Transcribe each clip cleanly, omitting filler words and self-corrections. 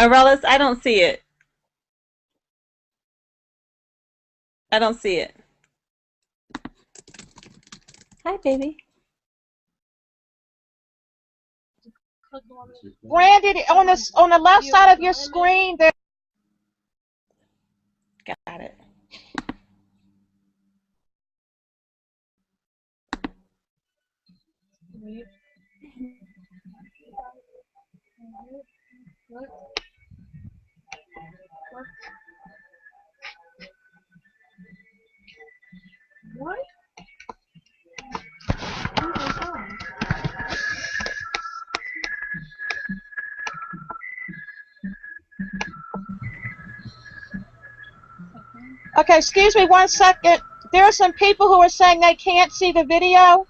Arelis, I don't see it. I don't see it. Hi, baby. Brandon, on the left side of your screen, there. Got it. What? Okay, excuse me 1 second. There are some people who are saying they can't see the video.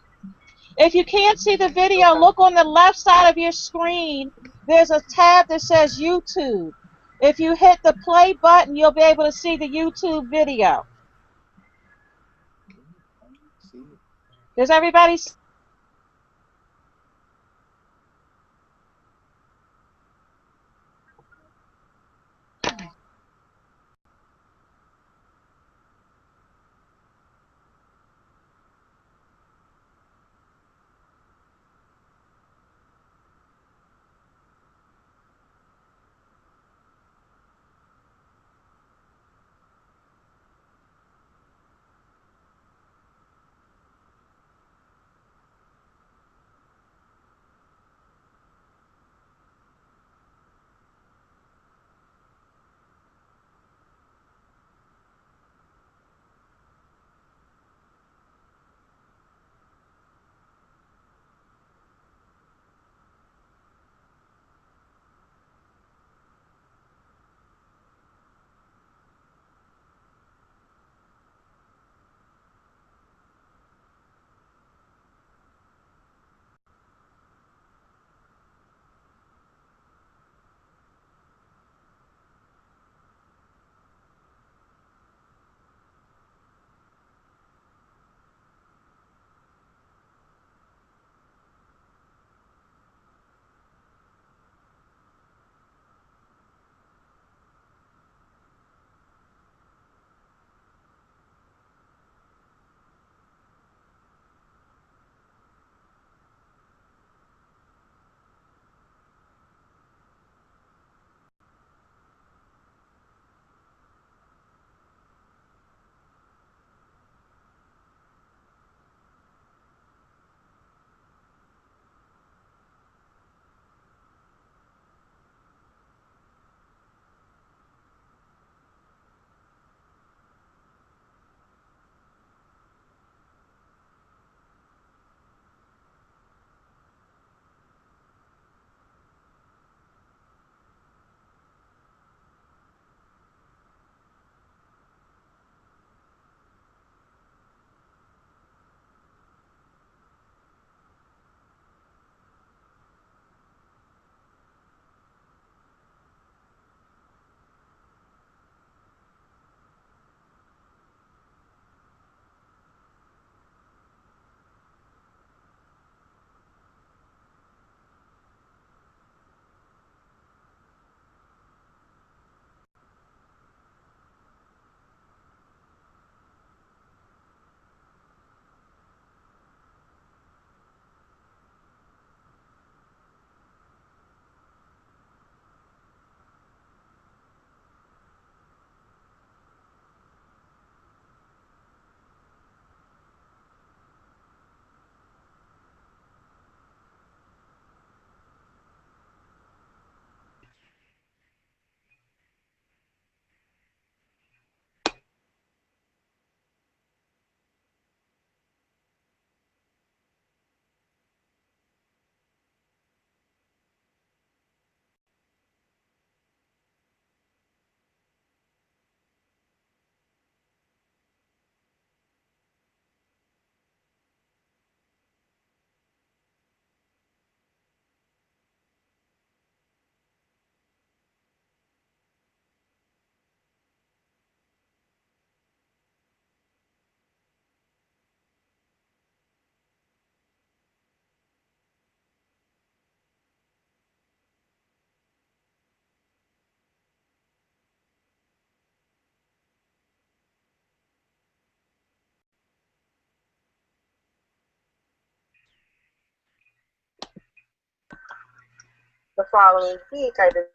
If you can't see the video, look on the left side of your screen. There's a tab that says YouTube. If you hit the play button, you'll be able to see the YouTube video. Does everybody see? following week, I did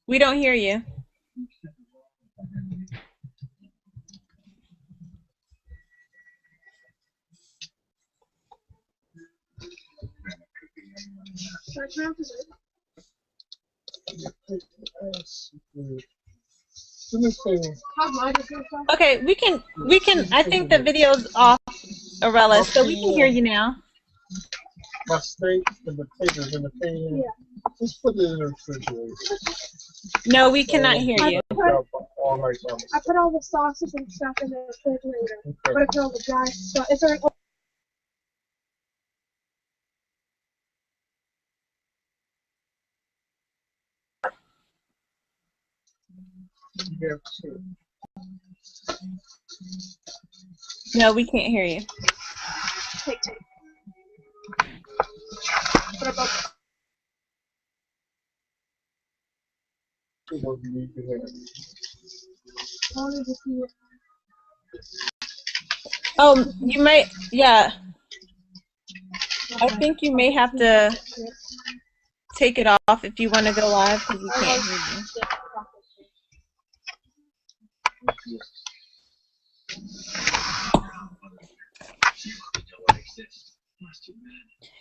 We don't hear you. Okay, we can, I think the video's off, Arella, so we can hear you now. My steak and the potatoes in the pan. Yeah. Just put it in the refrigerator. No, we cannot hear you. I put all the sauces and stuff in the refrigerator. Okay. But I put all the dry stuff. Is there an No, we can't hear you. take? What about Oh, you may, yeah. I think you may have to take it off if you want to go live because we can't hear you.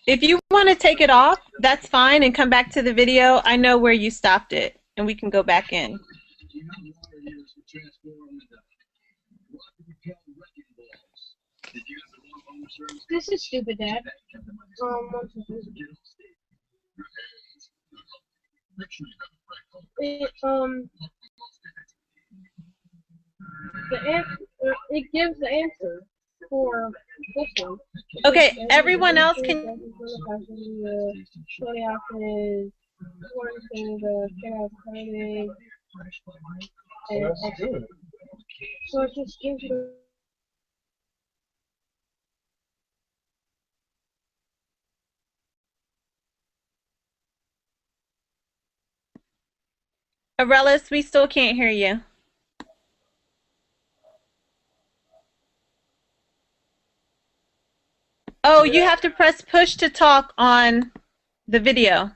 If you want to take it off, that's fine, and come back to the video. I know where you stopped it, and we can go back in. This is stupid, Dad. It gives the answer for this one. Okay, everyone else can. So it just gives you. Arelis, we still can't hear you. Oh, you have to press push to talk on the video.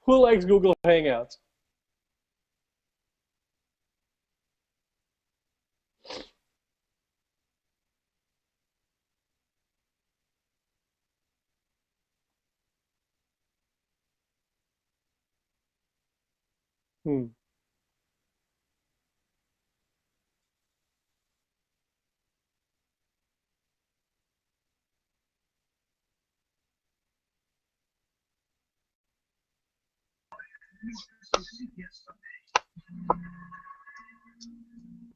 Who likes Google Hangouts? Hmm.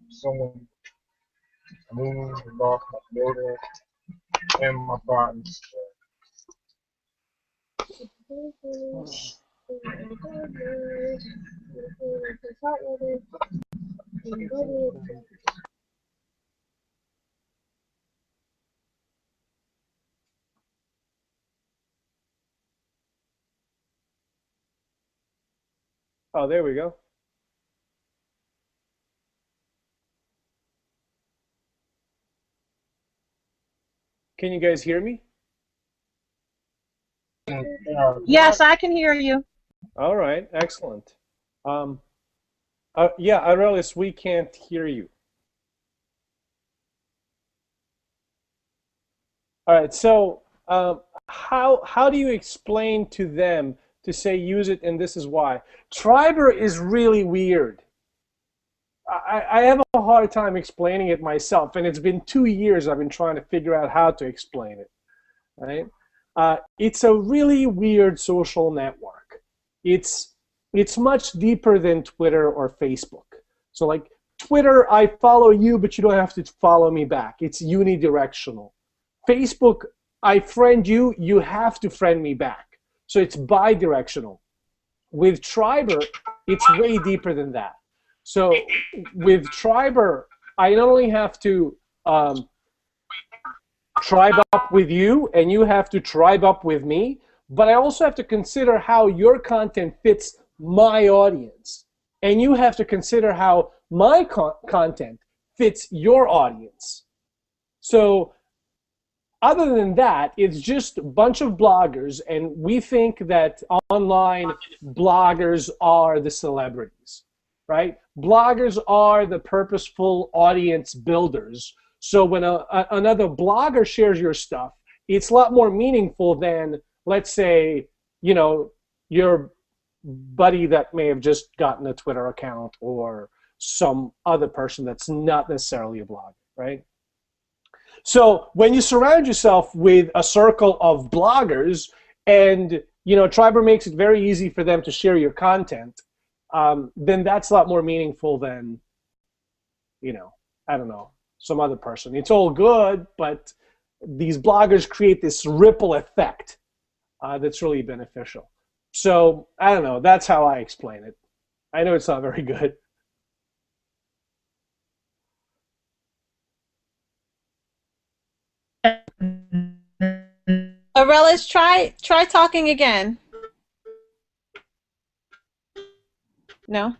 Someone moved off my building and my partner's. Oh, there we go. Can you guys hear me? Yes, I can hear you. All right, excellent. Yeah, Arelis, we can't hear you. All right, so how do you explain to them to say use it and this is why? Triberr is really weird. I have a hard time explaining it myself, and it's been 2 years I've been trying to figure out how to explain it. Right? It's a really weird social network. It's much deeper than Twitter or Facebook. So like Twitter, I follow you, but you don't have to follow me back. It's unidirectional. Facebook, I friend you, you have to friend me back. So it's bidirectional. With Triberr, it's way deeper than that. So with Triberr, I not only have to tribe up with you, and you have to tribe up with me, but I also have to consider how your content fits my audience. And you have to consider how my content fits your audience. So other than that, it's just a bunch of bloggers, and we think that online bloggers are the celebrities, right? Bloggers are the purposeful audience builders. So when another blogger shares your stuff, it's a lot more meaningful than, let's say, you know, your buddy that may have just gotten a Twitter account or some other person that's not necessarily a blogger, right? So when you surround yourself with a circle of bloggers, and you know Triberr makes it very easy for them to share your content, then that's a lot more meaningful than, you know, I don't know, some other person. It's all good, but these bloggers create this ripple effect that's really beneficial. So I don't know. That's how I explain it. I know it's not very good. Aurelis, try talking again. No?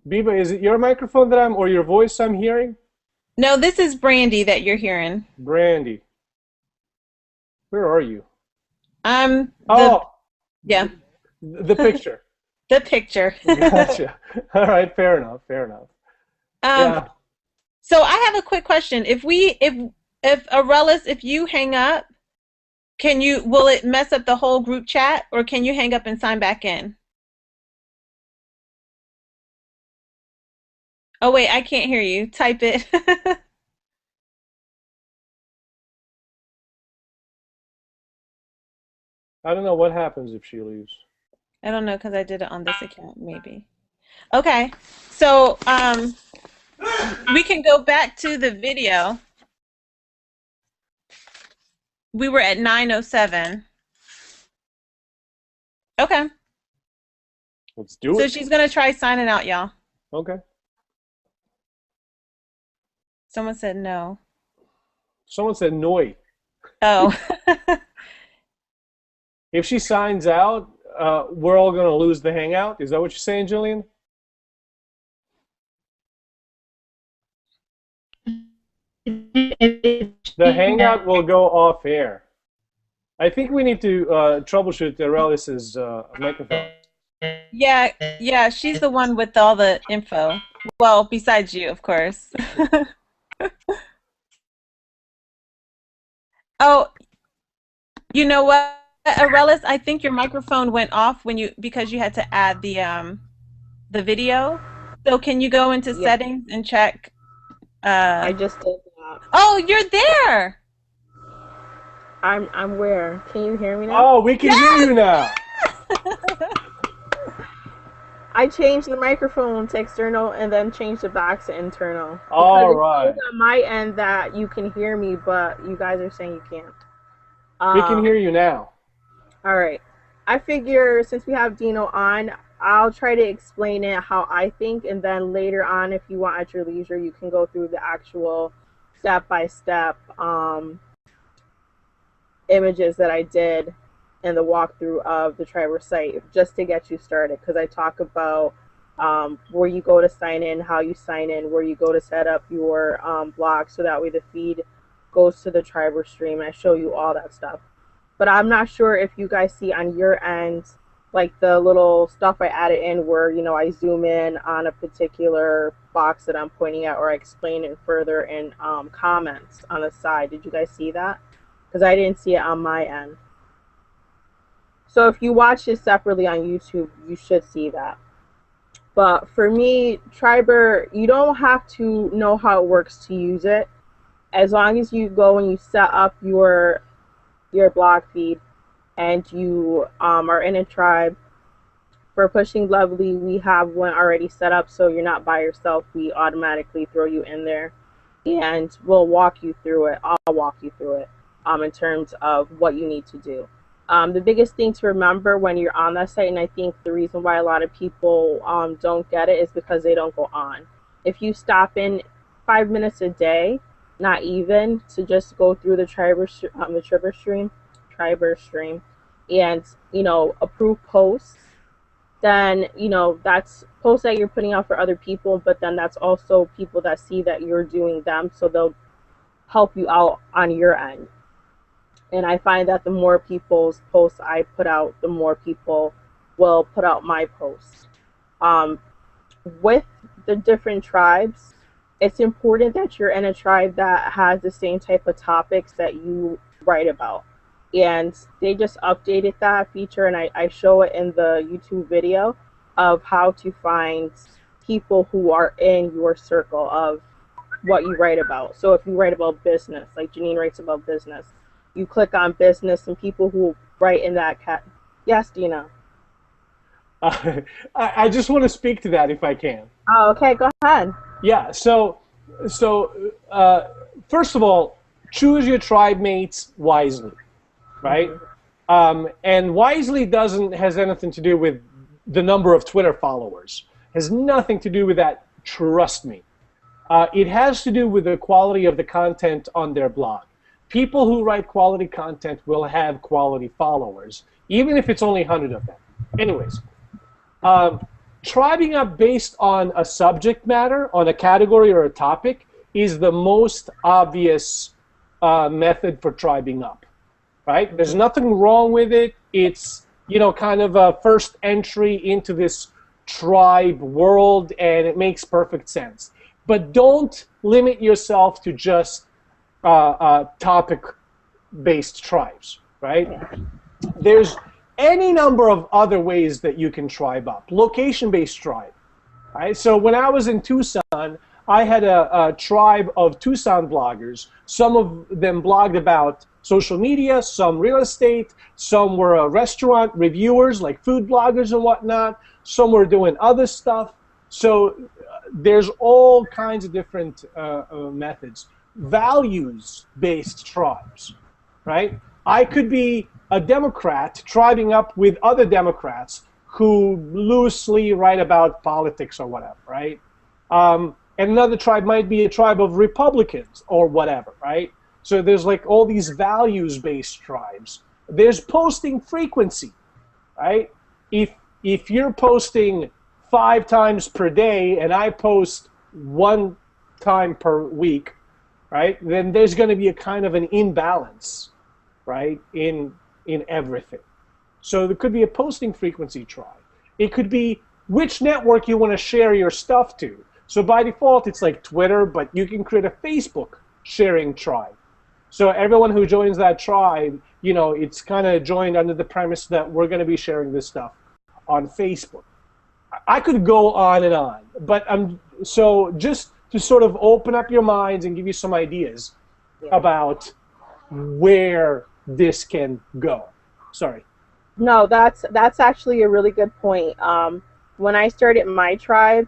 Biba, is it your microphone that or your voice I'm hearing? No, this is Brandy that you're hearing. Brandy. Where are you? Oh, yeah. The picture. The picture. Gotcha. All right, fair enough, fair enough. Yeah. So I have a quick question. If Aurelis, if you hang up, will it mess up the whole group chat, or can you hang up and sign back in? Oh wait, I can't hear you. Type it. I don't know what happens if she leaves. I don't know because I did it on this account, maybe. Okay, so we can go back to the video. We were at 9:07. Okay. Let's do it. So she's gonna try signing out, y'all. Okay. Someone said no. Someone said noi. Oh. If she signs out, we're all going to lose the hangout. Is that what you're saying, Jillian? The hangout will go off air. I think we need to troubleshoot Aurelis's microphone. Yeah, she's the one with all the info. Well, besides you, of course. Oh, you know what, Aurelis? I think your microphone went off because you had to add the video. So can you go into settings and check? I just did that. Oh, you're there. I'm where? Can you hear me now? Oh, we can hear you now. I changed the microphone to external and then changed it back to internal. All right. It's on my end that you can hear me, but you guys are saying you can't. We can hear you now. All right. I figure since we have Dino on, I'll try to explain it how I think, and then later on, if you want at your leisure, you can go through the actual step-by-step images that I did in the walkthrough of the Triberr site, just to get you started, because I talk about where you go to sign in, how you sign in, where you go to set up your blog, so that way the feed goes to the Triberr stream, and I show you all that stuff. But I'm not sure if you guys see on your end, like the little stuff I added in where, you know, I zoom in on a particular box that I'm pointing at, or I explain it further in comments on the side. Did you guys see that? Because I didn't see it on my end. So if you watch this separately on YouTube, you should see that. But for me, Triberr, you don't have to know how it works to use it. As long as you go and you set up your your blog feed and you are in a tribe. For Pushing Lovely, we have one already set up, so you're not by yourself. We automatically throw you in there, and we'll walk you through it. I'll walk you through it in terms of what you need to do. The biggest thing to remember when you're on that site, and I think the reason why a lot of people don't get it is because they don't go on. If you stop in 5 minutes a day, not even, to just go through the Triberr stream, and approve posts, then that's posts that you're putting out for other people, but then that's also people that see that you're doing them, so they'll help you out on your end. And I find that the more people's posts I put out, the more people will put out my posts. With the different tribes, it's important that you're in a tribe that has the same type of topics that you write about. And they just updated that feature, and I show it in the YouTube video of how to find people who are in your circle of what you write about. So if you write about business, like Janine writes about business, you click on business, and people who write in that cat. Yes, Dina. I just want to speak to that if I can. Oh, okay, go ahead. Yeah. So first of all, choose your tribe mates wisely, right? And wisely has anything to do with the number of Twitter followers. Has nothing to do with that. Trust me. It has to do with the quality of the content on their blog. People who write quality content will have quality followers, even if it's only 100 of them. Anyways, tribing up based on a subject matter, on a category or a topic, is the most obvious method for tribing up, right? There's nothing wrong with it. It's, kind of a first entry into this tribe world, and it makes perfect sense. But don't limit yourself to just topic-based tribes, right? There's any number of other ways that you can tribe up. Location-based tribe, right? So when I was in Tucson, I had a tribe of Tucson bloggers. Some of them blogged about social media, some real estate, some were restaurant reviewers, like food bloggers and whatnot. Some were doing other stuff. So there's all kinds of different methods. Values-based tribes, right? I could be a Democrat tribing up with other Democrats who loosely write about politics or whatever, right? And another tribe might be a tribe of Republicans or whatever, right? So there's like all these values-based tribes. There's posting frequency, right? If you're posting 5 times per day and I post 1 time per week, right, then there's going to be a kind of an imbalance, right, in everything. So there could be a posting frequency tribe. It could be which network you want to share your stuff to. So by default, it's like Twitter, but you can create a Facebook sharing tribe. So everyone who joins that tribe, it's kind of joined under the premise that we're going to be sharing this stuff on Facebook. I could go on and on, but so just to sort of open up your minds and give you some ideas about where this can go. Sorry. No, that's actually a really good point. When I started my tribe,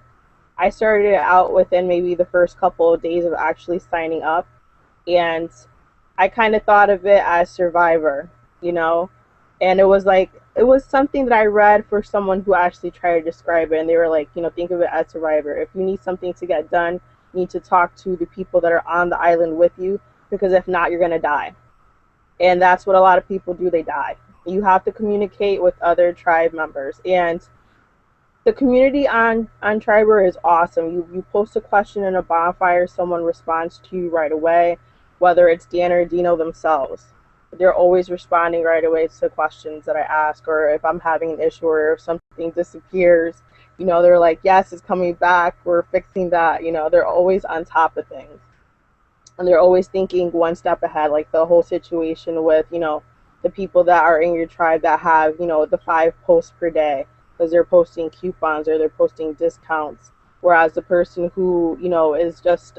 I started it out within maybe the first couple of days of actually signing up, and I kind of thought of it as Survivor, and it was something that I read for someone who actually tried to describe it, and they were like, think of it as Survivor. If you need something to get done, you need to talk to the people that are on the island with you, because if not, you're going to die. And that's what a lot of people do, they die. You have to communicate with other tribe members, and the community on Triberr is awesome. You post a question in a bonfire, someone responds to you right away, whether it's Dan or Dino themselves. They're always responding right away to questions that I ask, or if I'm having an issue or if something disappears, they're like, yes, it's coming back, we're fixing that. They're always on top of things. And they're always thinking one step ahead, like the whole situation with, the people that are in your tribe that have, the 5 posts per day, because they're posting coupons or they're posting discounts. Whereas the person who, is just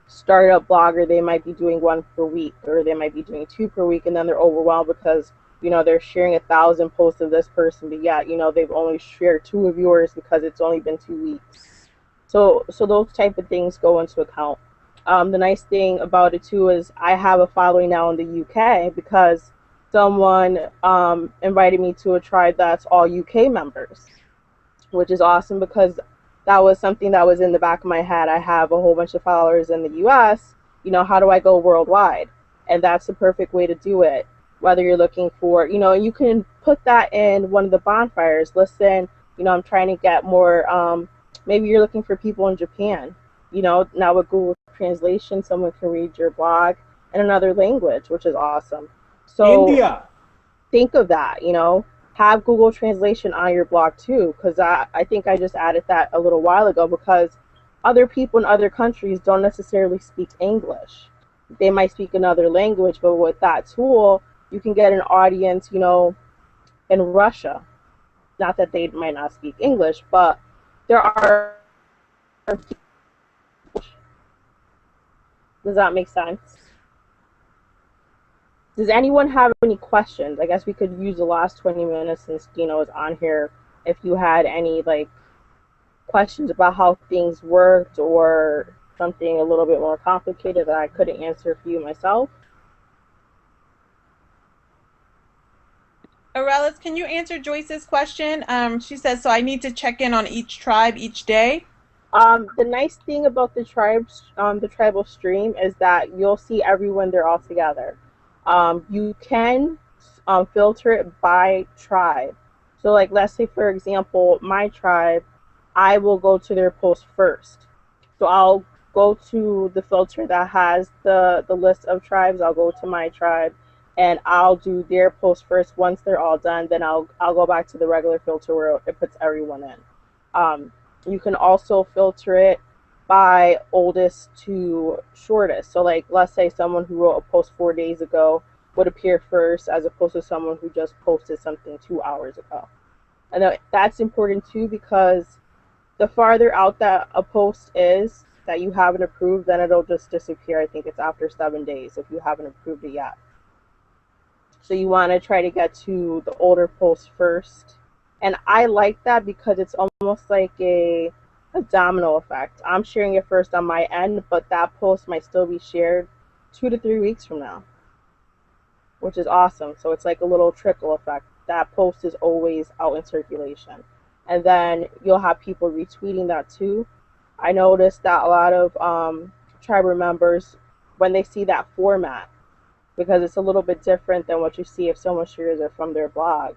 startup blogger, they might be doing one per week, or they might be doing two per week, and then they're overwhelmed because they're sharing 1,000 posts of this person, but yet they've only shared two of yours because it's only been 2 weeks. So those type of things go into account. The nice thing about it too is I have a following now in the UK because someone invited me to a tribe that's all UK members, which is awesome because that was something that was in the back of my head. I have a whole bunch of followers in the US. How do I go worldwide? And that's the perfect way to do it. Whether you're looking for, you can put that in one of the bonfires. Listen, I'm trying to get more, maybe you're looking for people in Japan. Now with Google Translation, someone can read your blog in another language, which is awesome. So India. think of that, have Google Translation on your blog too, because I think I just added that a little while ago because other people in other countries don't necessarily speak English. They might speak another language, but with that tool, you can get an audience, in Russia. Not that they might not speak English, but there are. Does that make sense? Does anyone have any questions? I guess we could use the last 20 minutes since Dino is on here. If you had any questions about how things worked or something a little bit more complicated that I couldn't answer for you myself. Aurelius, can you answer Joyce's question? She says, so I need to check in on each tribe each day. The nice thing about the tribal stream is that you'll see everyone there all together. You can filter it by tribe. So, let's say for example, my tribe, I will go to their post first. So I'll go to the filter that has the list of tribes. I'll go to my tribe, and I'll do their post first. Once they're all done, then I'll go back to the regular filter where it puts everyone in. You can also filter it by oldest to shortest. So let's say someone who wrote a post 4 days ago would appear first as opposed to someone who just posted something 2 hours ago. And that's important too because the farther out that a post is that you haven't approved, then it'll just disappear. I think it's after 7 days if you haven't approved it yet. So you want to try to get to the older posts first. And I like that because it's almost like a domino effect. I'm sharing it first on my end, but that post might still be shared 2 to 3 weeks from now, which is awesome. So it's like a little trickle effect. That post is always out in circulation. And then you'll have people retweeting that too. I noticed that a lot of Triberr members, when they see that format, because it's a little bit different than what you see if someone shares it from their blog,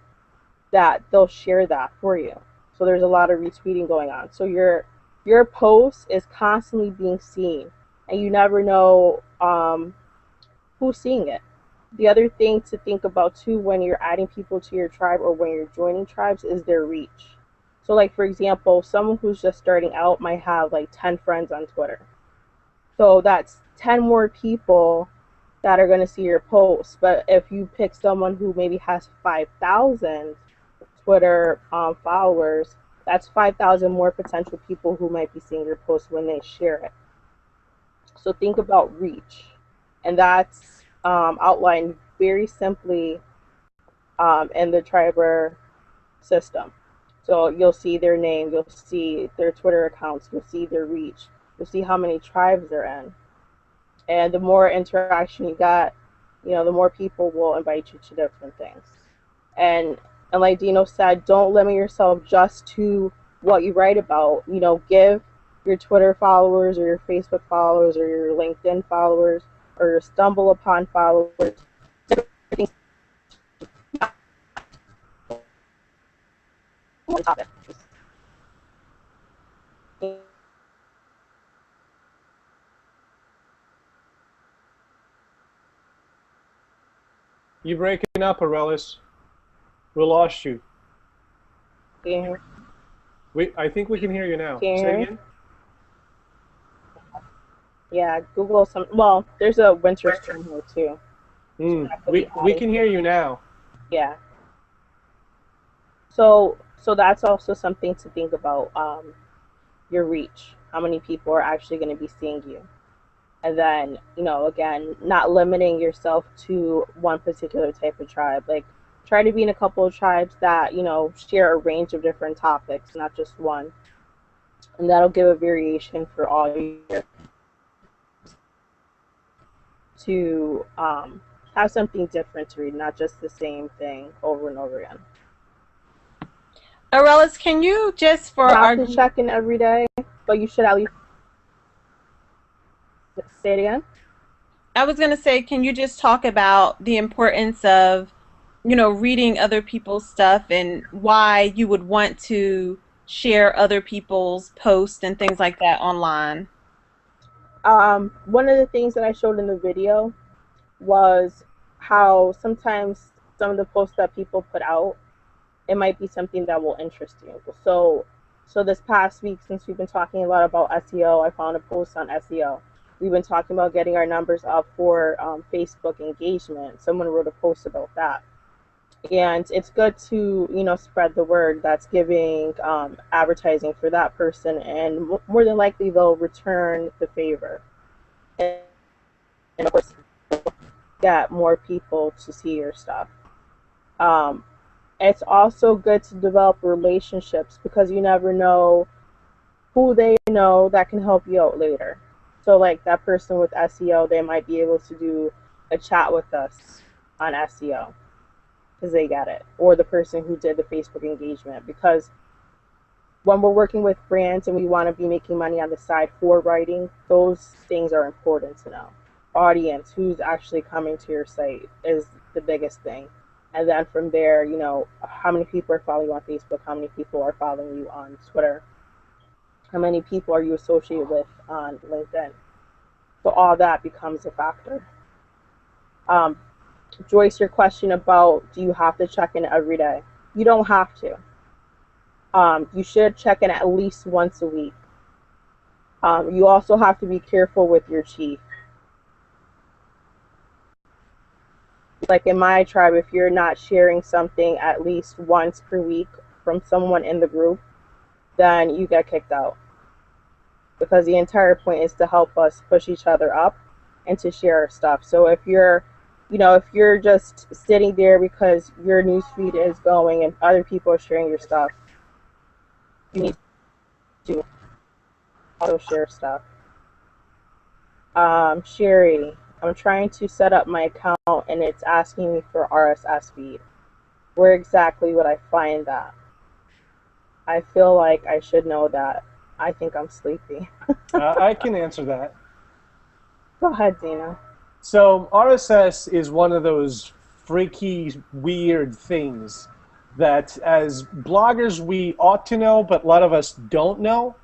that they'll share that for you. So there's a lot of retweeting going on. So your post is constantly being seen, and you never know who's seeing it. The other thing to think about too when you're adding people to your tribe or when you're joining tribes is their reach. So for example, someone who's just starting out might have 10 friends on Twitter. So that's 10 more people that are going to see your post. But if you pick someone who maybe has 5,000 Twitter followers, that's 5,000 more potential people who might be seeing your post when they share it. So think about reach. And that's outlined very simply in the Triberr system. So you'll see their name, you'll see their Twitter accounts, you'll see their reach, you'll see how many tribes they're in. And the more interaction you got, the more people will invite you to different things. And like Dino said, don't limit yourself just to what you write about. Give your Twitter followers or your Facebook followers or your LinkedIn followers or your Stumble Upon followers. You're breaking up, Aurelius. We lost you. Can you hear me? I think we can hear you now. Can you Say hear it me? again. Yeah, Google some. Well, there's a winter storm here too. We can hear you now. Yeah. So that's also something to think about. Your reach. How many people are actually going to be seeing you? And then, again, not limiting yourself to one particular type of tribe. Like, try to be in a couple of tribes that, share a range of different topics, not just one. And that'll give a variation for all your to have something different to read, not just the same thing over and over again. Aurelis, can you just for You have our to check in every day, but you should at least say it again. I was going to say, can you just talk about the importance of, reading other people's stuff and why you would want to share other people's posts and things like that online? One of the things that I showed in the video was how sometimes some of the posts that people put out, it might be something that will interest you. So this past week, since we've been talking a lot about SEO, I found a post on SEO. We've been talking about getting our numbers up for Facebook engagement. Someone wrote a post about that. And it's good to, spread the word. That's giving advertising for that person, and more than likely they'll return the favor. And of course, get more people to see your stuff. It's also good to develop relationships because you never know who they know that can help you out later. So like that person with SEO, they might be able to do a chat with us on SEO because they get it. Or the person who did the Facebook engagement, because when we're working with brands and we want to be making money on the side for writing, those things are important to know. Audience, who's actually coming to your site is the biggest thing. And then from there, how many people are following you on Facebook? How many people are following you on Twitter? How many people are you associated with on LinkedIn? So all that becomes a factor. Joyce, your question about do you have to check in every day? You don't have to. You should check in at least once a week. You also have to be careful with your chief. Like in my tribe, if you're not sharing something at least once per week from someone in the group, then you get kicked out. Because the entire point is to help us push each other up and to share our stuff. So if you're just sitting there because your newsfeed is going and other people are sharing your stuff, you need to also share stuff. Sherry, I'm trying to set up my account and it's asking me for RSS feed. Where exactly would I find that? I feel like I should know that. I think I'm sleepy. I can answer that. Go ahead, Dina. So RSS is one of those freaky, weird things that as bloggers we ought to know, but a lot of us don't know.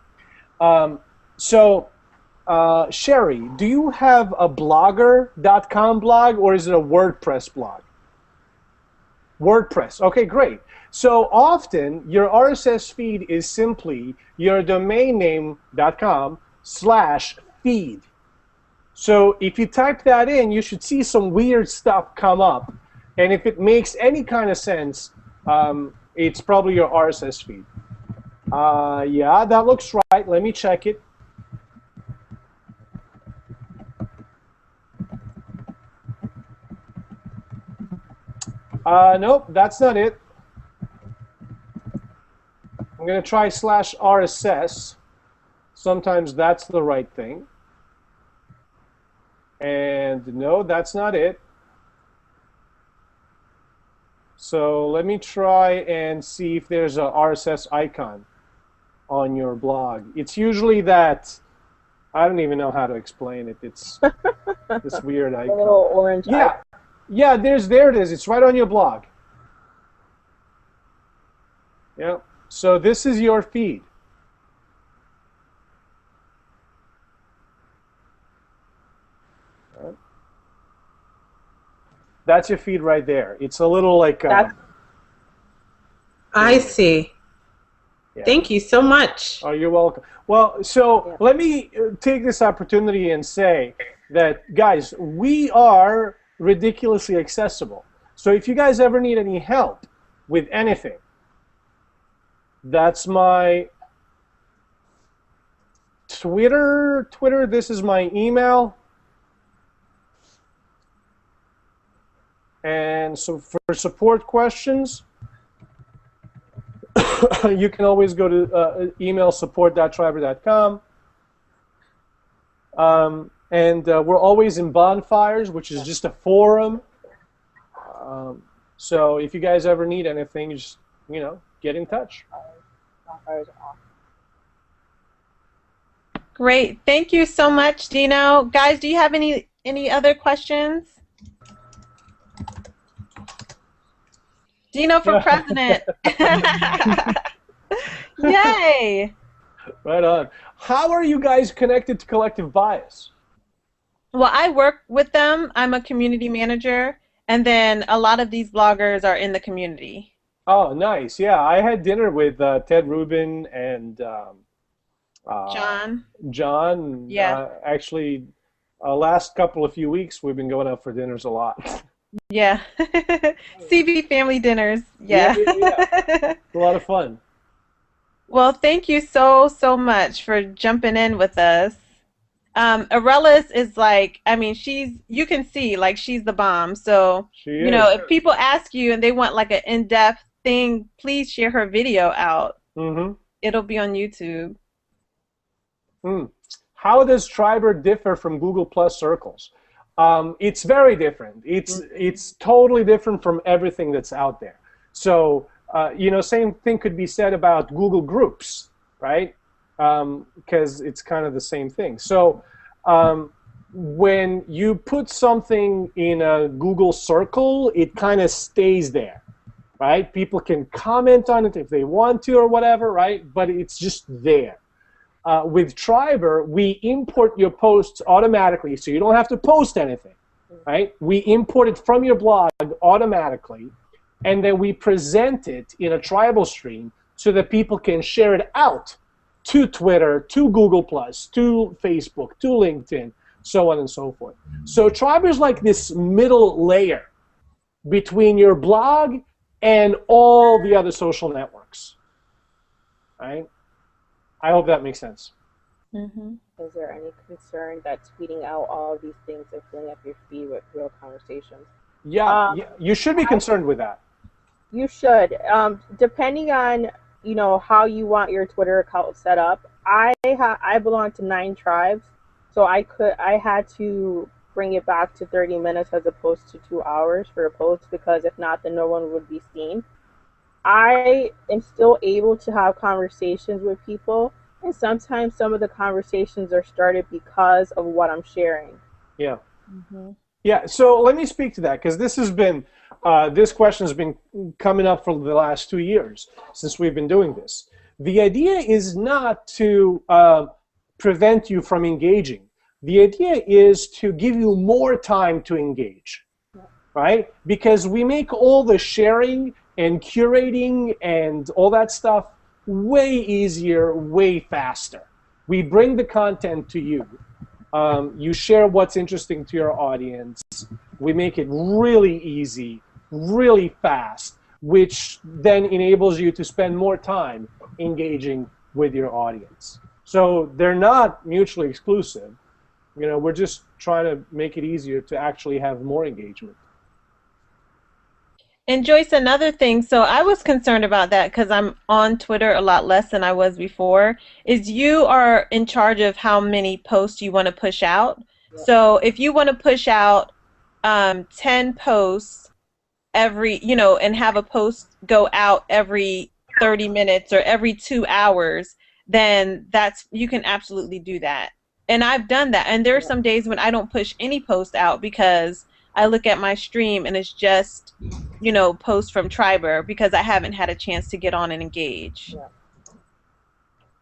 Sherry, do you have a blogger.com blog or is it a WordPress blog? WordPress. Okay, great. So often your RSS feed is simply your domain name.com/feed. So if you type that in, you should see some weird stuff come up. And if it makes any kind of sense, it's probably your RSS feed. Yeah, that looks right. Let me check it. Nope, that's not it. I'm going to try /RSS. Sometimes that's the right thing. And no, that's not it. So let me try and see if there's a RSS icon on your blog. It's usually that, I don't even know how to explain it. It's this weird icon. A little orange icon. Yeah, there it is. It's right on your blog. Yeah. So this is your feed. Right. That's your feed right there. It's a little like... I see. Yeah. Thank you so much. Oh, you're welcome. Well, so let me take this opportunity and say that, guys, we are ridiculously accessible. So if you guys ever need any help with anything, that's my Twitter. This is my email. And so for support questions, you can always go to email support.triberr.com. And we're always in Bonfires, which is just a forum. So if you guys ever need anything, just, get in touch. Great. Thank you so much, Dino. Guys, do you have any other questions? Dino for president. Yay. Right on. How are you guys connected to Collective Bias? Well, I work with them. I'm a community manager, and then a lot of these bloggers are in the community. Oh, nice. Yeah, I had dinner with Ted Rubin and John. Yeah. Actually, last couple of few weeks, we've been going out for dinners a lot. Yeah. CV family dinners. Yeah. Yeah. A lot of fun. Well, thank you so much for jumping in with us. Arelis is like, I mean, you can see, like, she's the bomb. So, She is. if people ask you and they want like an in-depth thing, please share her video out. Mm-hmm. It'll be on YouTube. How does Triberr differ from Google Plus Circles? It's very different. It's totally different from everything that's out there. So, same thing could be said about Google Groups, right? Because it's kind of the same thing. So when you put something in a Google Circle, it kind of stays there, right? People can comment on it if they want to or whatever, right? But it's just there. With Triberr, we import your posts automatically, so you don't have to post anything, right? We import it from your blog automatically, and then we present it in a tribal stream so that people can share it out to Twitter, to Google+, to Facebook, to LinkedIn, so on and so forth. So Triberr is like this middle layer between your blog and all the other social networks, right? I hope that makes sense. Mm-hmm. Is there any concern that tweeting out all of these things and filling up your feed with real conversations? Yeah, you should be concerned with that. You should. Depending on how you want your Twitter account set up. I belong to 9 tribes, so I had to bring it back to 30 minutes as opposed to 2 hours for a post, because if not, then no one would be seen. I am still able to have conversations with people, and sometimes some of the conversations are started because of what I'm sharing. Yeah. Mm-hmm. Yeah, so let me speak to that, because this question has been coming up for the last 2 years since we've been doing this. The idea is not to prevent you from engaging. The idea is to give you more time to engage, right? Because we make all the sharing and curating and all that stuff way easier, way faster. We bring the content to you. You share what's interesting to your audience. We make it really easy, really fast, which then enables you to spend more time engaging with your audience. So they're not mutually exclusive. We're just trying to make it easier to actually have more engagement. And Joyce, another thing, so I was concerned about that because I'm on Twitter a lot less than I was before, is you are in charge of how many posts you want to push out. Yeah. So if you want to push out 10 posts every, and have a post go out every 30 minutes or every 2 hours, then you can absolutely do that. And I've done that. And there are some days when I don't push any post out because I look at my stream and it's just, posts from Triberr because I haven't had a chance to get on and engage. Yeah.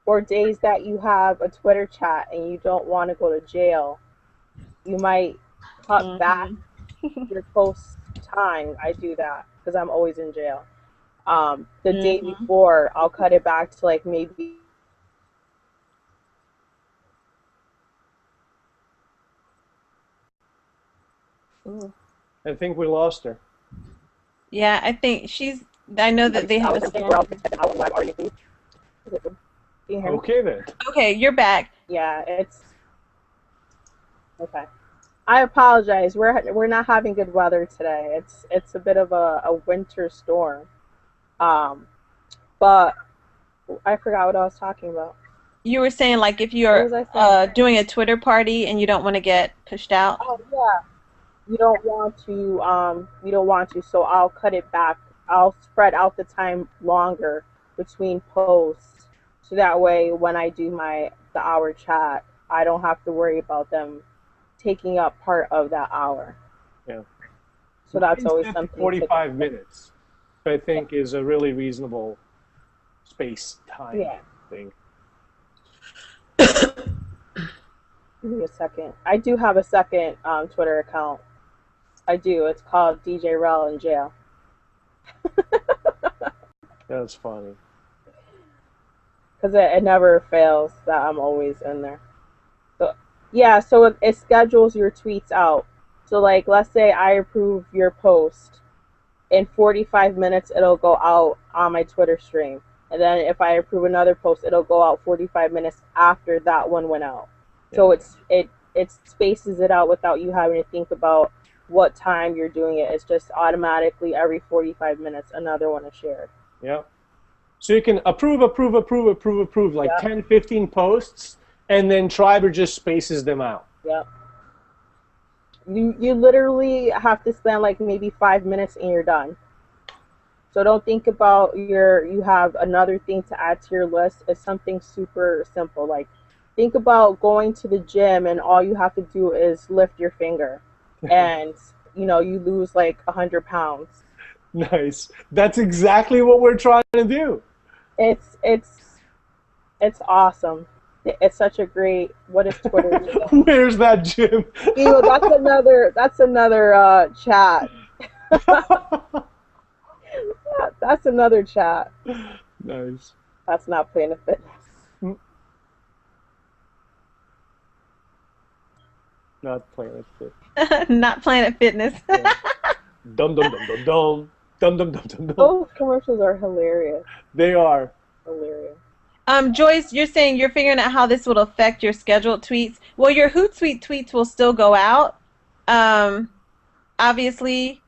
Or days that you have a Twitter chat and you don't want to go to jail, you might cut back your post time. I do that because I'm always in jail. The day before, I'll cut it back to like maybe. Ooh. I think we lost her. Yeah, I know that they have a storm. Okay then. Okay, you're back. Yeah, it's okay. I apologize. We're not having good weather today. It's a bit of a winter storm. Um, but I forgot what I was talking about. You were saying like if What you're was I saying? doing a Twitter party and you don't want to get pushed out. Oh yeah, you don't want to. So I'll cut it back. I'll spread out the time longer between posts, so that way when I do the hour chat, I don't have to worry about them taking up part of that hour. Yeah. So that's always 50, something. 45 minutes, I think, is a really reasonable space time thing. Give me a second. I do have a second Twitter account. I do. It's called DJ Rel in Jail. That's funny. Because it never fails that I'm always in there. So yeah, so it schedules your tweets out. So like, let's say I approve your post. In 45 minutes, it'll go out on my Twitter stream. And then if I approve another post, it'll go out 45 minutes after that one went out. Yeah. So it spaces it out without you having to think about what time you're doing it. It's just automatically every 45 minutes another one is shared. Yeah. So you can approve, like 10, 15 posts, and then Triberr just spaces them out. Yep. You literally have to spend like maybe 5 minutes and you're done. So don't think about you have another thing to add to your list. It's something super simple. Like think about going to the gym and all you have to do is lift your finger and you lose like 100 pounds. Nice. That's exactly what we're trying to do. It's awesome. It's such a great. What is Twitter? Where's that gym? That's another chat. That's another chat. Nice. That's not Planet Fitness. Not Planet Fitness. Not Planet Fitness. Yeah. Dum dum dum dum dum. Dum dum dum dum dum. Those commercials are hilarious. They are. Hilarious. Joyce, you're saying you're figuring out how this will affect your scheduled tweets. Well, your Hootsuite tweets will still go out, obviously,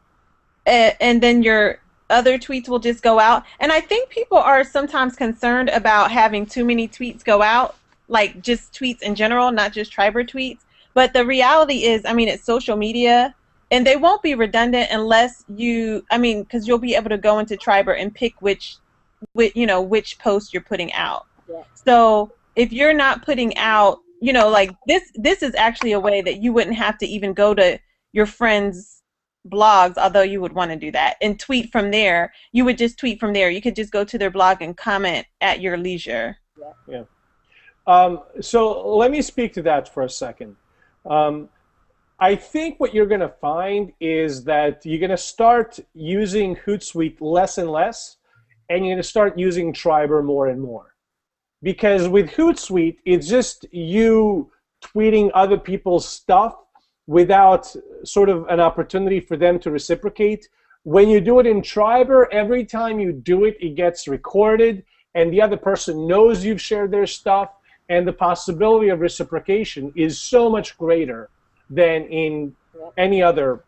and then your other tweets will just go out. And I think people are sometimes concerned about having too many tweets go out, like just tweets in general, not just Triberr tweets. But the reality is, I mean, it's social media, and they won't be redundant unless because you'll be able to go into Triberr and pick which post you're putting out. Yeah. So if you're not putting out, like this is actually a way that you wouldn't have to even go to your friends' blogs, although you would want to do that, and tweet from there. You would just tweet from there. You could just go to their blog and comment at your leisure. Yeah. So let me speak to that for a second. I think what you're going to find is that you're going to start using Hootsuite less and less, and you're going to start using Triberr more and more. Because with Hootsuite, it's just you tweeting other people's stuff without sort of an opportunity for them to reciprocate. When you do it in Triberr, every time you do it, it gets recorded, and the other person knows you've shared their stuff, and the possibility of reciprocation is so much greater than in any other,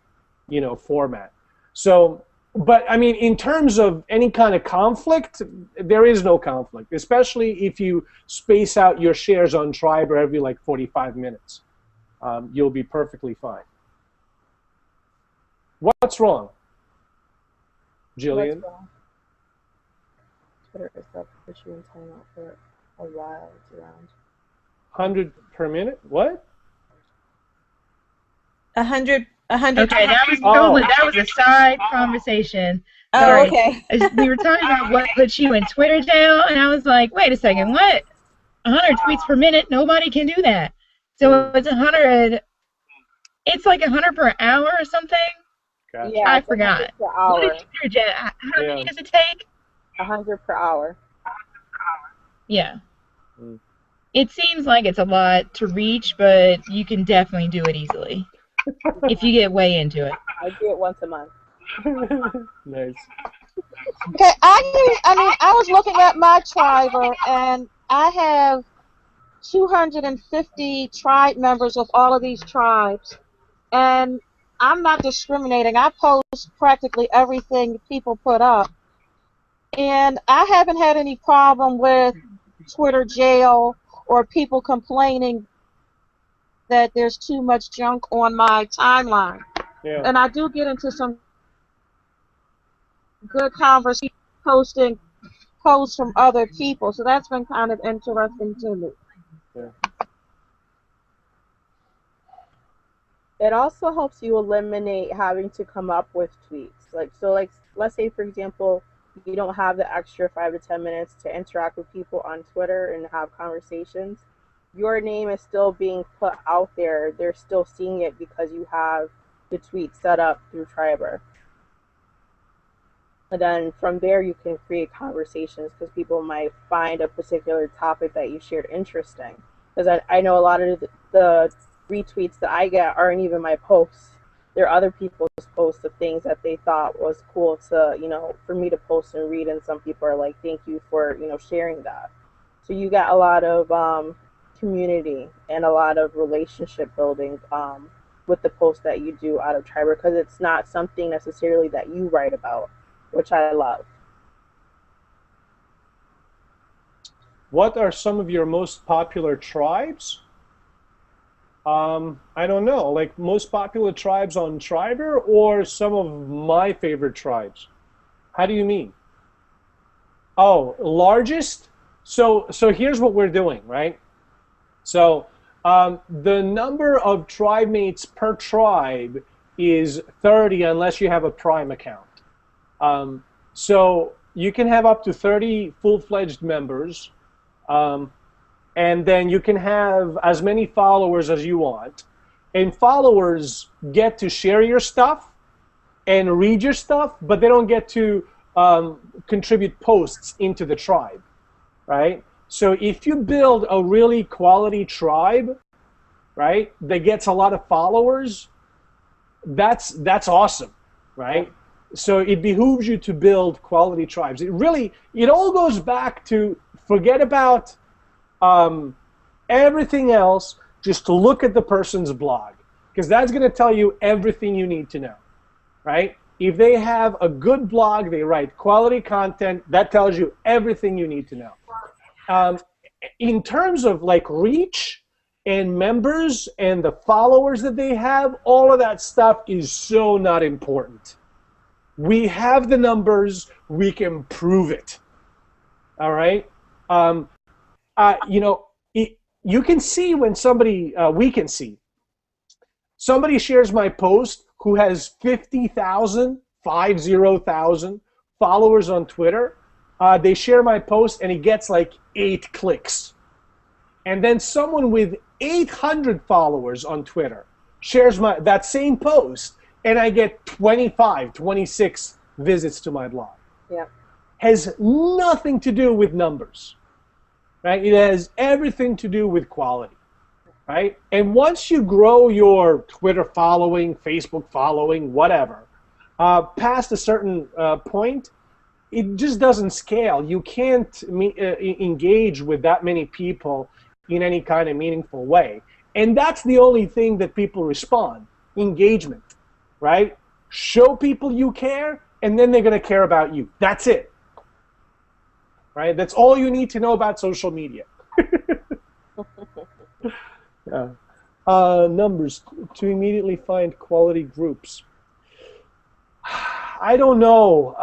format. So, but I mean, in terms of any kind of conflict, there is no conflict, especially if you space out your shares on Triberr every like 45 minutes. You'll be perfectly fine. What's wrong, Jillian? What's wrong? Twitter is up for you in timeout for a while. It's around 100 per minute? What? 100. Okay, that was a side conversation. Oh, Sorry. okay. We were talking about what put you in Twitter jail, and I was like, wait a second, what? 100 tweets per minute? Nobody can do that. So it's 100. It's like 100 per hour or something. Gotcha. Yeah, I forgot. Per hour. What is Twitter jail? How many does it take? 100 per hour. Yeah. It seems like it's a lot to reach, but you can definitely do it easily if you get way into it. I do it once a month. Nice. Okay, I was looking at my Triberr, and I have 250 tribe members of all of these tribes. And I'm not discriminating. I post practically everything people put up. And I haven't had any problem with Twitter jail or people complaining that there's too much junk on my timeline. Yeah. And I do get into some good conversation posting posts from other people. So that's been kind of interesting to me. Yeah. It also helps you eliminate having to come up with tweets. Like let's say for example, you don't have the extra 5 to 10 minutes to interact with people on Twitter and have conversations. Your name is still being put out there. They're still seeing it because you have the tweet set up through Triberr. And then from there you can create conversations because people might find a particular topic that you shared interesting. Because I know a lot of the retweets that I get aren't even my posts. They're other people's posts of things that they thought was cool to, for me to post and read. And some people are like, thank you for, sharing that. So you got a lot of community and a lot of relationship building with the posts that you do out of Triberr because it's not something necessarily that you write about, which I love. What are some of your most popular tribes? I don't know, like most popular tribes on Triberr or some of my favorite tribes? How do you mean? Oh, largest? So here's what we're doing, right? So the number of tribe mates per tribe is 30 unless you have a Prime account. So you can have up to 30 full-fledged members. And then you can have as many followers as you want. And followers get to share your stuff and read your stuff, but they don't get to contribute posts into the tribe, right? So if you build a really quality tribe, right, that gets a lot of followers, that's awesome, right? So it behooves you to build quality tribes. It all goes back to forget about everything else, just to look at the person's blog, because that's going to tell you everything you need to know, right? If they have a good blog, they write quality content, that tells you everything you need to know. In terms of like reach and members and the followers that they have, all of that stuff is so not important. We have the numbers, we can prove it, all right? You can see when somebody, we can see, somebody shares my post who has 50,000 followers on Twitter. They share my post and it gets like 8 clicks. And then someone with 800 followers on Twitter shares that same post and I get 25, 26 visits to my blog. Yeah. Has nothing to do with numbers. Right? It has everything to do with quality, right? And once you grow your Twitter following, Facebook following, whatever, past a certain point, it just doesn't scale. You can't engage with that many people in any kind of meaningful way. And that's the only thing that people respond, engagement, right? Show people you care, and then they're going to care about you. That's it. Right? That's all you need to know about social media. Yeah. Numbers to immediately find quality groups. I don't know.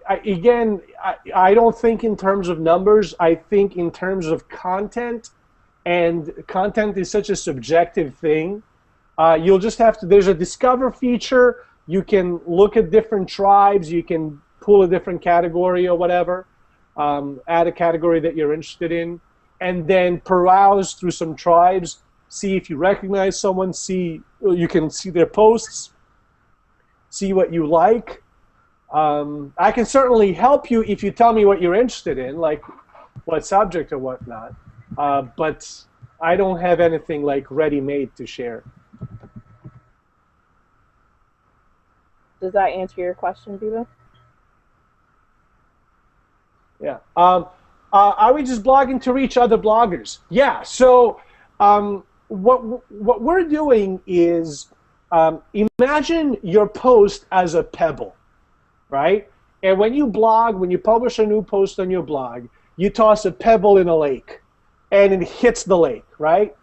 I don't think in terms of numbers. I think in terms of content, and content is such a subjective thing. You'll just have to, there's a discover feature. You can look at different tribes. You can pull a different category or whatever. Add a category that you're interested in, and then peruse through some tribes, see if you recognize someone, you can see their posts, see what you like. I can certainly help you if you tell me what you're interested in, like what subject or whatnot, but I don't have anything like ready-made to share. Does that answer your question, Viva? Yeah. Are we just blogging to reach other bloggers? Yeah. So what we're doing is imagine your post as a pebble, right? And when you blog, when you publish a new post on your blog, you toss a pebble in a lake, and it hits the lake, right?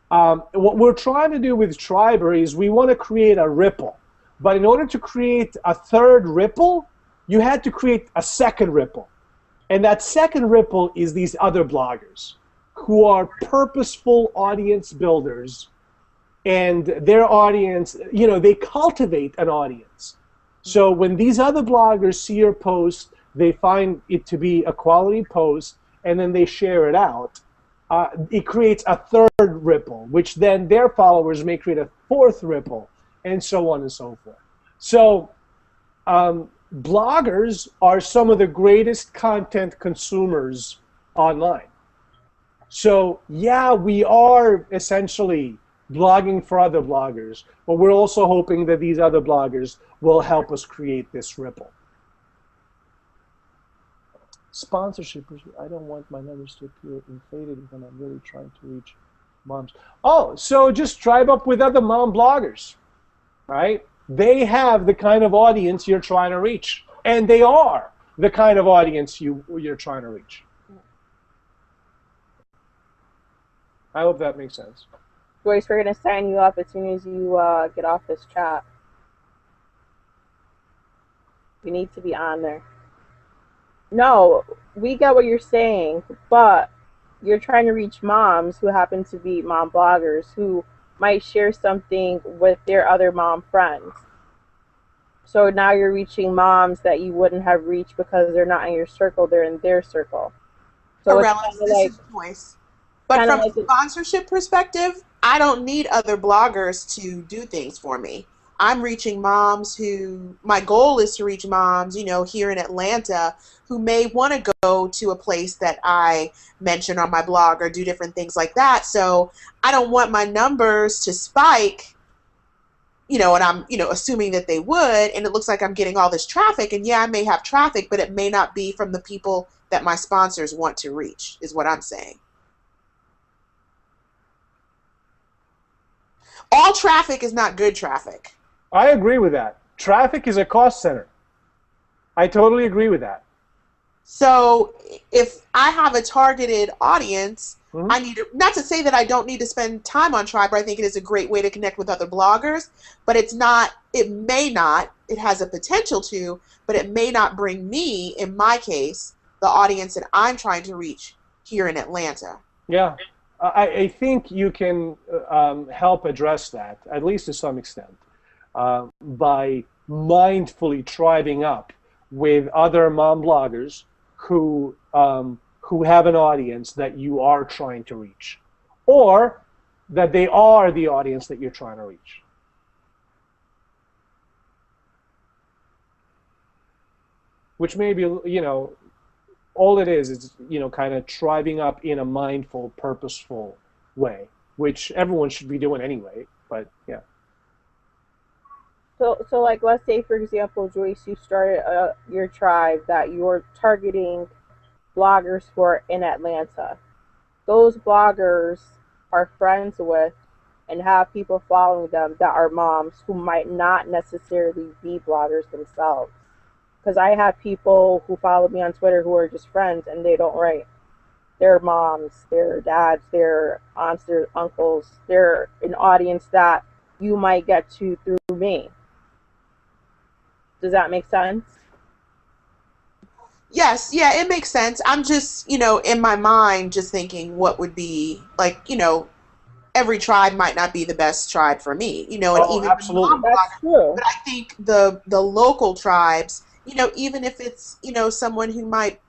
What we're trying to do with Triberr is we want to create a ripple. But in order to create a third ripple, you had to create a second ripple. And that second ripple is these other bloggers who are purposeful audience builders. And their audience, you know, they cultivate an audience. So when these other bloggers see your post, they find it to be a quality post, and then they share it out. It creates a third ripple, which then their followers may create a fourth ripple, and so on and so forth. So bloggers are some of the greatest content consumers online. So yeah, we are essentially blogging for other bloggers, but we're also hoping that these other bloggers will help us create this ripple. Sponsorship, I don't want my numbers to appear inflated when I'm really trying to reach moms. Oh, so just tribe up with other mom bloggers, right? They have the kind of audience you're trying to reach, and they are the kind of audience you're trying to reach. I hope that makes sense. Joyce, we're going to sign you up as soon as you get off this chat. You need to be on there. No, we get what you're saying, but you're trying to reach moms who happen to be mom bloggers who might share something with their other mom friends. So now you're reaching moms that you wouldn't have reached because they're not in your circle, they're in their circle. So Arelis, this is Joyce. But from a sponsorship perspective, I don't need other bloggers to do things for me. I'm reaching moms who, my goal is to reach moms, you know, here in Atlanta who may want to go to a place that I mention on my blog or do different things like that. So I don't want my numbers to spike, you know, and I'm, you know, assuming that they would, and it looks like I'm getting all this traffic, and yeah, I may have traffic, but it may not be from the people that my sponsors want to reach, is what I'm saying. All traffic is not good traffic. I agree with that. Traffic is a cost center. I totally agree with that. So if I have a targeted audience, I need to, not to say that I don't need to spend time on Triberr. I think it is a great way to connect with other bloggers, but it's not, it may not, it has a potential to, but it may not bring me, in my case, the audience that I'm trying to reach here in Atlanta. Yeah. I think you can help address that, at least to some extent, by mindfully tribing up with other mom bloggers who have an audience that you are trying to reach, or that they are the audience that you're trying to reach. Which may be, you know, all it is, you know, kind of tribing up in a mindful, purposeful way, which everyone should be doing anyway, but yeah. So like, let's say, for example, Joyce, you started your tribe that you're targeting bloggers who are in Atlanta. Those bloggers are friends with and have people following them that are moms who might not necessarily be bloggers themselves. Because I have people who follow me on Twitter who are just friends and they don't write. They're moms, they're dads, they're aunts, they're uncles. They're an audience that you might get to through me. Does that make sense? Yes, yeah, it makes sense. I'm just, you know, in my mind, just thinking what would be, like, you know, every tribe might not be the best tribe for me, you know, and even absolutely. That's true. But I think the local tribes, you know, even if it's, you know, someone who might,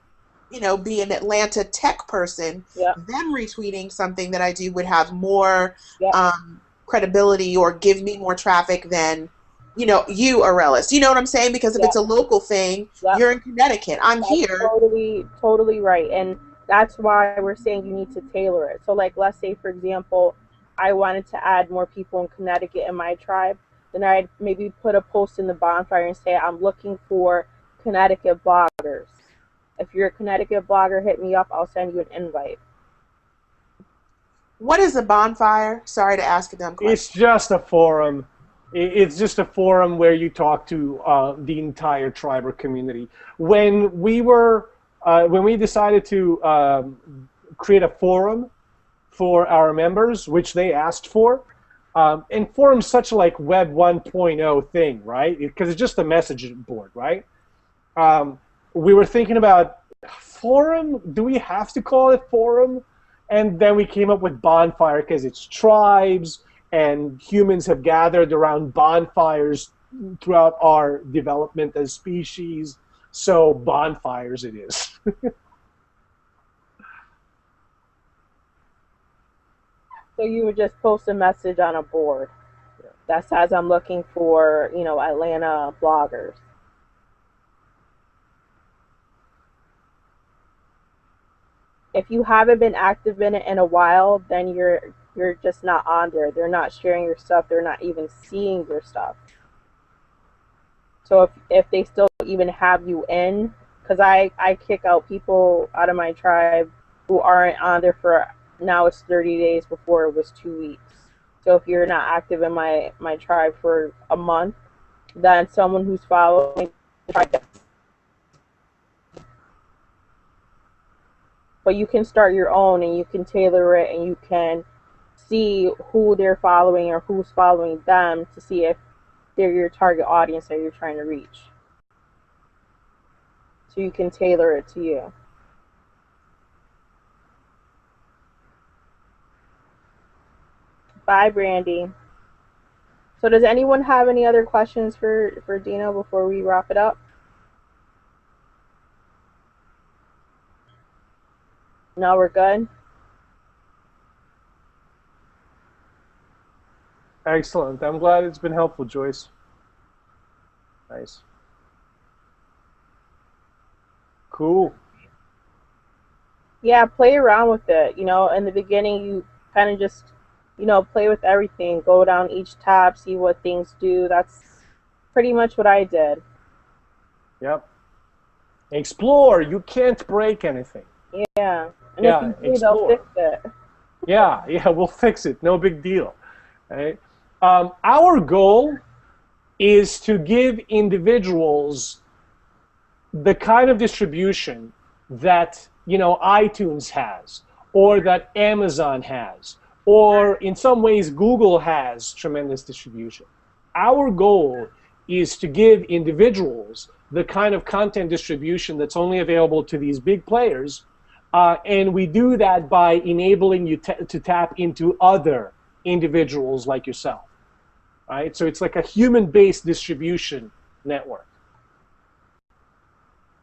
you know, be an Atlanta tech person, them retweeting something that I do would have more credibility or give me more traffic than, you know, you, Arelis. You know what I'm saying? Because if it's a local thing, you're in Connecticut. That's here. Totally right. And that's why we're saying you need to tailor it. So, like, let's say, for example, I wanted to add more people in Connecticut in my tribe. Then I'd maybe put a post in the bonfire and say, I'm looking for Connecticut bloggers. If you're a Connecticut blogger, hit me up. I'll send you an invite. What is a bonfire? Sorry to ask a dumb question. It's just a forum It's just a forum where you talk to the entire Triberr community. When we decided to create a forum for our members, which they asked for, and forum's such a like Web 1.0 thing, right? Because it's just a message board, right? We were thinking about forum. Do we have to call it forum? And then we came up with bonfire because it's tribes and humans have gathered around bonfires throughout our development as species. So bonfires it is. So you would just post a message on a board that says, I'm looking for, Atlanta bloggers. If you haven't been active in it in a while, then you're just not on there. They're not sharing your stuff. They're not even seeing your stuff. So if they still even have you in, because I kick out people out of my tribe who aren't on there for, now it's 30 days, before it was 2 weeks. So if you're not active in my tribe for a month, then someone who's following the tribe. But you can start your own and you can tailor it and you can see who they're following or who's following them to see if they're your target audience that you're trying to reach. So you can tailor it to you. Bye, Brandy. So does anyone have any other questions for Dino before we wrap it up? No, we're good? Excellent. I'm glad it's been helpful, Joyce. Nice. Cool. Yeah, play around with it. In the beginning, you kind of just, play with everything. Go down each tab, see what things do. That's pretty much what I did. Yep. Explore. You can't break anything. Yeah. And Yeah, if you do, they'll fix it. Yeah, we'll fix it. No big deal. Right? Our goal is to give individuals the kind of distribution that iTunes has, or that Amazon has, or in some ways Google has tremendous distribution. Our goal is to give individuals the kind of content distribution that's only available to these big players, and we do that by enabling you to tap into other individuals like yourself. Right? So it's like a human-based distribution network.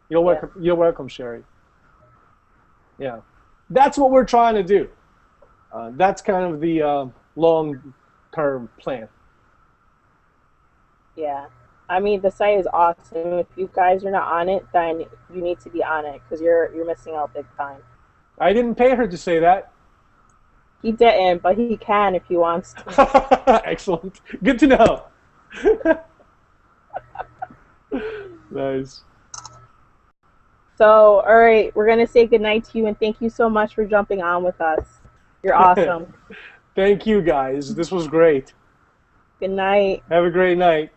You're welcome. You're welcome, Sherry. Yeah, that's what we're trying to do. That's kind of the long-term plan. Yeah. I mean, the site is awesome. If you guys are not on it, then you need to be on it because you're missing out big time. I didn't pay her to say that. He didn't, but he can if he wants to. Excellent. Good to know. Nice. So, all right, we're going to say goodnight to you, and thank you so much for jumping on with us. You're awesome. Thank you, guys. This was great. Good night. Have a great night.